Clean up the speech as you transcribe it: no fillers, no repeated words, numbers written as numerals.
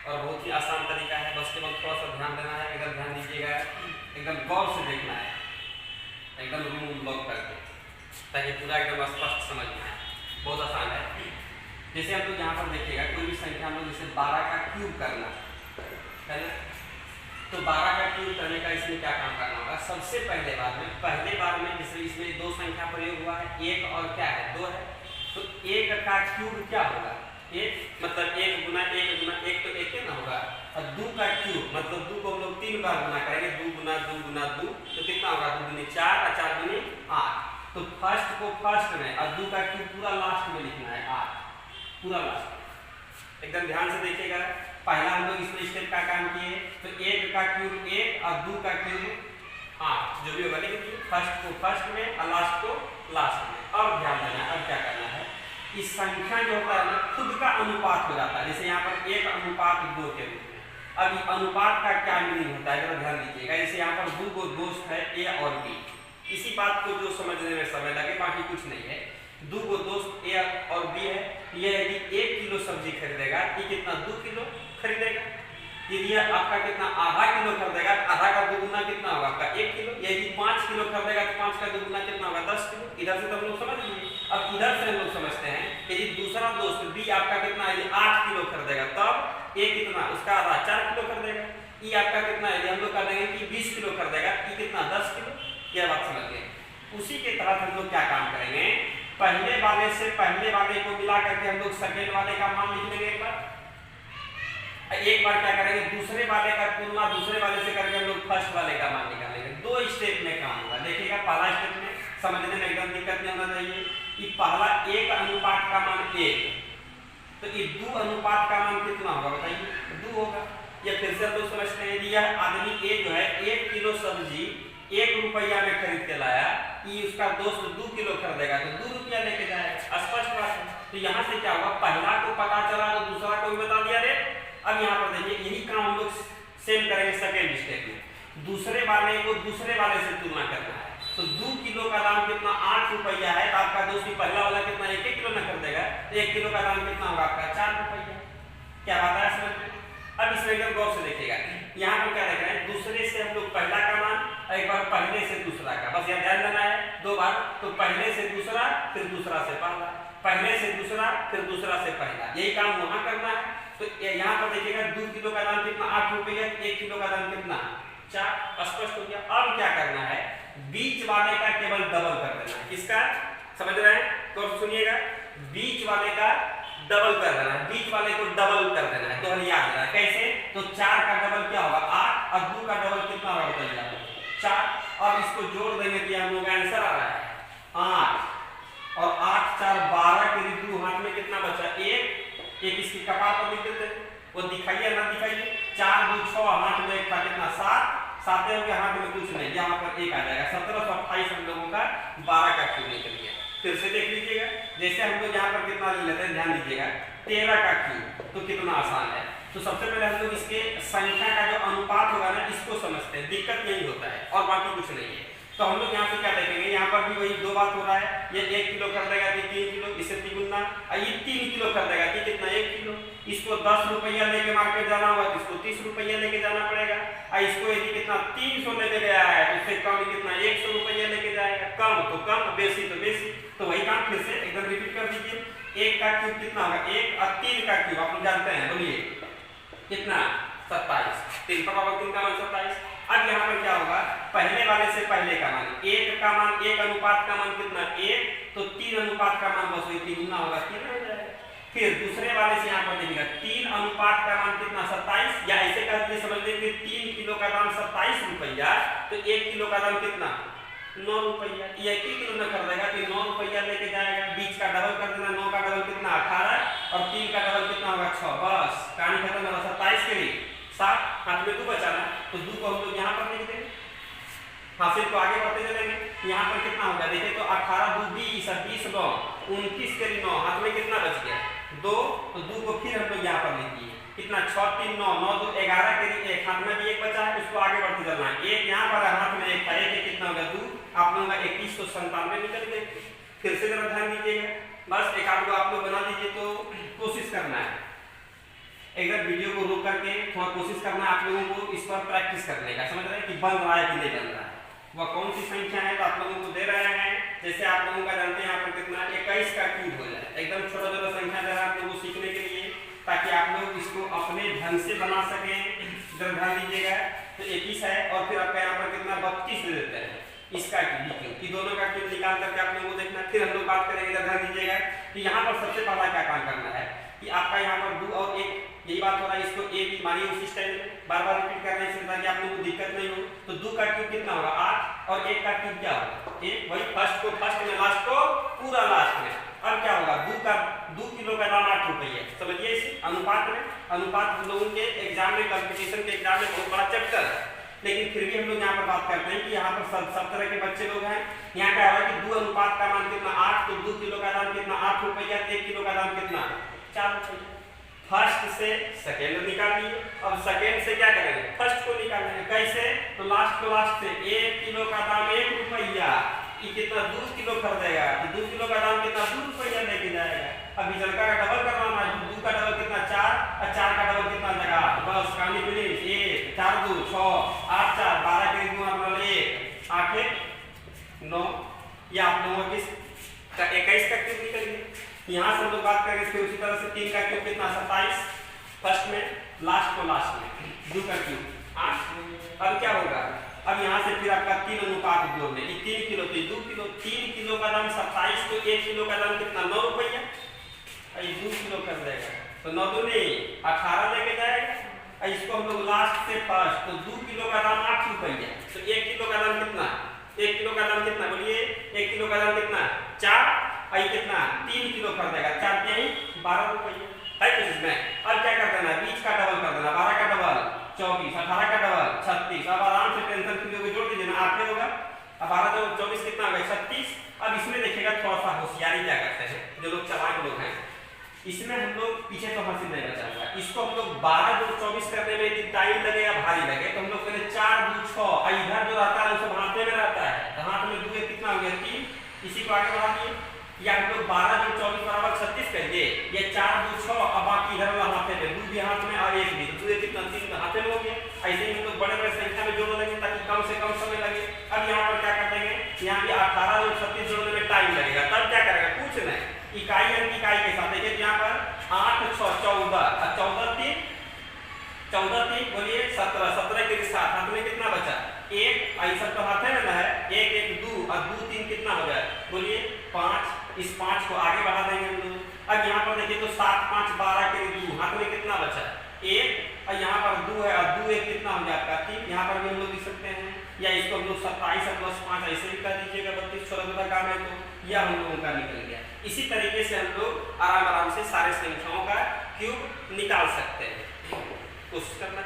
और बहुत ही आसान तरीका है। बस केवल थोड़ा सा ध्यान देना है। इधर ध्यान दीजिएगा, एकदम गौर से देखना है, एकदम रूम ब्लॉक करके, ताकि पूरा एकदम स्पष्ट समझ में आए। बहुत आसान है। जैसे हम लोग यहाँ पर देखिएगा, कोई भी संख्या हम लोग जैसे 12 का क्यूब करना है ना, तो 12 का क्यूब करने का इसमें क्या काम करना होगा। सबसे पहले बार में जैसे इसमें दो संख्या प्रयोग हुआ है, एक और क्या है, 2 है, तो 1 का क्यूब क्या होगा, 1 मतलब 1 गुना 1 तो 1 ना होगा, और 2 का क्यूब मतलब 2 को हम लोग 3 बार गुना करेंगे, 2 गुना 2 गुना 2 तो कितना होगा, 2 दूनी 4 और 4 दूनी 8। तो फर्स्ट को फर्स्ट में और 2 का क्यूब पूरा लास्ट में लिखना है, 8 पूरा लास्ट। एकदम ध्यान से देखिएगा। पहला हम लोग इसमें स्टेप का काम किए, तो 1 का क्यूब 1 और 2 का क्यूब 8 जो भी होगा, लेकिन फर्स्ट को फर्स्ट में और लास्ट को लास्ट में। अब ध्यान देना, अब क्या करना है, इस संख्या जो होता है ना खुद का अनुपात हो जाता है। जैसे यहाँ पर 1 अनुपात 2 के रूप में। अब इस अनुपात का क्या मीनिंग होता है, जरा ध्यान दीजिएगा। जैसे यहाँ पर 2 गो दोस्त है, ए और बी। इसी बात को जो समझने में समय लगे, बाकी कुछ नहीं है। 2 गो दोस्त ए और बी है। ये यदि 1 किलो सब्जी खरीदेगा, ये कितना 2 किलो खरीदेगा। यदि आपका कितना आधा किलो खरीदेगा, आधा का दुगुना कितना होगा आपका 1 किलो। यदि 5 किलो खरीदेगा तो 5 का दुगुना कितना होगा 10 किलो। इधर से तो हम लोग समझ लीजिए। अब इधर से हम लोग समझते हैं, यदि दूसरा दोस्त बी आपका कितना यदि 8 किलो खरीदेगा, तब ए कितना उसका आधा 4 किलो खरीदेगा। ई आपका कितना यदि हम लोग कर देंगे कि 20 किलो खरीदेगा, ई कितना 10 किलो। यह बात समझ गए। उसी के तहत हम लोग क्या काम करेंगे, पहले वाले से पहले वाले को मिला करके हम लोग सेकेंड वाले का मान लिख लेंगे। एक बार क्या करेंगे, दूसरे वाले का तुलना दूसरे वाले से करके हम लोग फर्स्ट वाले का मान निकालेंगे। 2 स्टेप में काम होगा। देखिएगा, पहला स्टेप में समझने में एकदम दिक्कत नहीं होना चाहिए। ये पहला 1 अनुपात का मान 1, तो ये 2 अनुपात का मान कितना होगा बताइए, 2 होगा। या फिर से हम लोग समझते हैं, यह आदमी ए जो है 1 किलो सब्जी 1 रुपया में खरीद के लाया, ये उसका दोस्त 2 किलो खरीदेगा तो 2 रुपया लेके जाएगा। स्पष्ट बात है। तो यहाँ से क्या हुआ, पहला को पता चला तो दूसरा को भी बता दिया रे। अब यहाँ पर देखिए, यही काम हम लोग सेम करेंगे सेकेंड स्टेप में। दूसरे वाले को दूसरे वाले से तुलना करना है। तो 2 किलो का दाम कितना 8 रुपया है, तो आपका दोस्त पहला वाला कितना 1 किलो में खरीदेगा, तो 1 किलो का दाम कितना होगा आपका 4 रुपया। क्या बात है समझ में। अब इसमें एकदम गौर से देखिएगा, यहाँ पर क्या देख रहे हैं, दूसरे से हम लोग पहला का मान, एक बार पहले से दूसरा का, बस यहाँ ध्यान देना है 2 बार। तो पहले से दूसरा, फिर दूसरा से पहला, पहले से दूसरा, फिर दूसरा से पहला, यही काम वहां करना है। तो यहाँ पर देखिएगा 2 किलो का दाम कितना 8 रुपया, 1 किलो का दाम कितना 4। स्पष्ट हो गया। अब क्या करना है, बीच वाले का केवल डबल कर देना है। किसका समझ रहे हैं, तो सुनिएगा, बीच वाले का डबल कर देना है, बीच वाले को डबल कर देना है। तो हमें याद रखना कैसे, तो 4 का डबल क्या होगा 8, और 2 का डबल कितना होगा बताइए आप, 4। और इसको जोड़ देंगे तो हम लोग आंसर आ रहा है 8 और 8 4 12 के रिदू हाथ में कितना बचा 1 इसकी कपाल पर लिख देते हैं, वो दिखाइए ना दिखाइए। 4 2 6 हाथ में एक था कितना 7, 7 हो गया, हाथ में कुछ नहीं, यहाँ पर 1 आ जाएगा। 1728 हम लोगों का 12 का क्यूब निकल गया। फिर से देख लीजिएगा, जैसे हम लोग यहाँ पर कितना ले लेते हैं, ध्यान दीजिएगा 13 का क्यूब, तो कितना आसान है। तो सबसे पहले हम लोग इसके संख्या का जो अनुपात होगा ना, इसको समझते हैं, दिक्कत यही होता है और बाकी कुछ नहीं है। तो हम लोग यहाँ से क्या देखेंगे, यहाँ पर भी वही 2 बात हो रहा है। ये 1 किलो कर देगा तो 3 किलो, इससे 3 गुना, ये 3 किलो कर देगा तो कितना 1 किलो। इसको 10 रुपया लेके मार्केट जाना होगा तो इसको 30 रुपया लेके जाना पड़ेगा। और इसको यदि कितना 300 लेके गया है तो इससे कम कितना 100 रुपया लेके जाएगा। कम तो कम, बेसी तो बेसी। तो वही काम फिर से एकदम रिपीट कर दीजिए। 1 का क्यूब कितना होगा 1, और 3 का क्यूब आप लोग जानते हैं, बोलिए कितना 27, 3 का पावर 3 का मान 27। अब यहाँ पर क्या होगा, पहले वाले से पहले का मान 1 का मान 1 अनुपात का मान कितना 1, तो 3 अनुपात का मान बस वही 3 गुना होगा 3 हो जाएगा। फिर दूसरे वाले से यहाँ पर देखिएगा 3 अनुपात का मान कितना 27, या ऐसे कर दिए समझ लीजिए 3 किलो का दाम 27 रुपया, तो 1 किलो का दाम कितना 9 रुपया। ये 1 किलो में कर देगा तो 9 रुपया लेके जाएगा। बीच का डबल कर देना, 9 का डबल कितना 18, और 3 का डबल कितना होगा 6। बस कहानी खत्म होगा। 27 के लिए 7, हाथ में 2 बचाना, तो 2 को हम लोग यहाँ पर लिख देंगे, हासिल को आगे बढ़ते चलेंगे। यहाँ पर कितना होगा देखिए, तो 18 2 20 और 20 9 29 के लिए 9, हाथ में कितना बच गया 2, तो 2 को फिर हम लोग यहाँ पर लिख दिए कितना 6 3 9 9 2 11 के लिए 1, हाथ में भी 1 बचा है, उसको आगे बढ़ते चलना है। 1 यहाँ पर हाथ में 1 था, 1 कितना होगा 2, आप लोगों का 2197 निकल गए। फिर से जरा ध्यान दीजिएगा, बस एक आध को आप लोग बना दीजिए तो कोशिश करना है। एकदम वीडियो को रोक करके थोड़ा कोशिश करना है आप लोगों को इस पर प्रैक्टिस करने का, समझ रहे हैं कि बन रहा है कि नहीं बन रहा है, वह कौन सी संख्या है तो आप लोगों को दे रहे हैं। जैसे आप लोगों का जानते हैं यहाँ पर कितना 21 का क्यूब हो जाए, एकदम छोटा छोटा संख्या दे रहा है आप लोगों को सीखने के लिए, ताकि आप लोग इसको अपने ढंग से बना सकें। इधर ध्यान दीजिएगा, तो 21 है और फिर आपका यहाँ पर कितना 32 दे देते हैं, इसका क्यूब कि दोनों का क्यूब निकाल करके आप लोगों को देखना। फिर हम लोग बात करेंगे, इधर ध्यान दीजिएगा कि यहाँ पर सबसे पहला क्या काम करना है कि आपका यहाँ पर 2 और 1 यही बात हो रहा है, इसको ए बी मानिए उसी स्टाइल में बार बार रिपीट कर रहे हैं ताकि आप लोगों को दिक्कत नहीं हो। तो 2 का क्यूब कितना होगा 8 और 1 का क्यूब क्या होगा 1, वही फर्स्ट को फर्स्ट में, लास्ट को पूरा लास्ट में। अब क्या होगा 2 किलो का दाम 8 रुपये, समझिए इस अनुपात में। अनुपात हम लोगों के एग्जाम में, कंपटीशन के एग्जाम में बहुत बड़ा चैप्टर है, लेकिन फिर भी हम लोग यहाँ पर बात करते हैं कि यहाँ पर सब तरह के बच्चे लोग हैं। यहाँ क्या होगा कि 2 अनुपात का मान कितना 8, तो 2 किलो का दाम कितना 8 रुपया, 1 किलो का दाम कितना 4 रुपया। फर्स्ट से सेकेंड निकाल लिए, अब सेकेंड से क्या करेंगे फर्स्ट को निकालेंगे, कैसे तो लास्ट को लास्ट से 1 किलो का दाम 1 रुपया, ये कितना 2 किलो खरीदेगा, तो 2 किलो का दाम कितना 2 रुपया लेके जाएगा। अभी जलका का डबल करना है, 2 का डबल कितना 4 और 4 का डबल कितना लगा, बस कहानी फिनिश। 1 4 2 6 8 4 12 के 2 मतलब 1 8 1 9, ये आप लोगों की 21 का क्यूब निकल गया। यहाँ से हम लोग बात करेंगे फिर उसी तरह से 3 का क्यूब कितना 27 फर्स्ट में, लास्ट को लास्ट में 2 का क्यूब 8। अब क्या होगा, अब यहाँ से फिर आपका 3 अनुपात जोड़ में, 3 किलो तो 2 किलो, 3 किलो का दाम 27, तो 1 किलो का दाम कितना 9 रुपया, 2 किलो कर देगा तो 9 दूनी 18 लेके जाएगा। इसको हम लोग लास्ट से फर्स्ट, तो 2 किलो का दाम 8 रुपया, तो 1 किलो का दाम कितना 1 किलो का दाम कितना बोलिए, 1 किलो का दाम कितना 4, आई कितना 3 किलो कर देगा, 4 के ही 12 रुपये है कुछ इसमें। अब क्या कर देना, 20 का डबल कर देना, 12 का डबल 24, 18 का डबल 36। अब आराम से टेंशन फ्री होकर जोड़ दीजिए ना, 8 होगा। अब 12 तो 24 कितना होगा 36। अब इसमें देखिएगा थोड़ा सा होशियारी क्या करते हैं जो लोग चालाक लोग हैं, इसमें हम लोग पीछे तो हासिल नहीं बचा हुआ, इसको हम लोग 12 2 24 करने में यदि टाइम लगे या भारी लगे तो हम लोग पहले 4 2 6, इधर जो रहता है वो सब हाथे में रहता है, तो हाथ में 2 कितना हो गया 3, इसी को आगे बढ़ा दिए, या हम लोग 12 2 24 बराबर 36 करिए, ये 4 2 6 अब बाकी इधर वाला हाथे में 2 भी हाथ में और 1 भी, तो 2 कितना 3 हाथे में हो गया। ऐसे ही हम लोग बड़े बड़े संख्या में जोड़ने लगे ताकि कम से कम समय लगे। अब यहाँ पर क्या कर देंगे, यहाँ भी 18 और 36 जोड़ने में टाइम लगेगा, तब क्या करेगा कुछ नहीं, इकाई अंक इकाई के साथ देखिए यहाँ पर 8 6 14 और 14 3 बोलिए 17, 17 के साथ हाथ में कितना बचा 1, आई सब तो हाथे में ना है, 1 1 2 और 2 3 कितना हो जाए बोलिए 5, इस 5 को आगे बढ़ा देंगे हम लोग। अब यहाँ पर देखिए तो 7 5 12 के 2, हाथ में कितना बचा 1, और यहाँ पर 2 है और 2 1 कितना हो गया आपका 3, यहाँ पर भी हम लोग लिख सकते हैं, या इसको हम लोग 27 + 5 ऐसे भी कर दीजिएगा, 32 16 काम है तो यह हम लोगों का निकल गया। इसी तरीके से हम लोग आराम से सारे संख्याओं का क्यूब निकाल सकते हैं, कोशिश करना।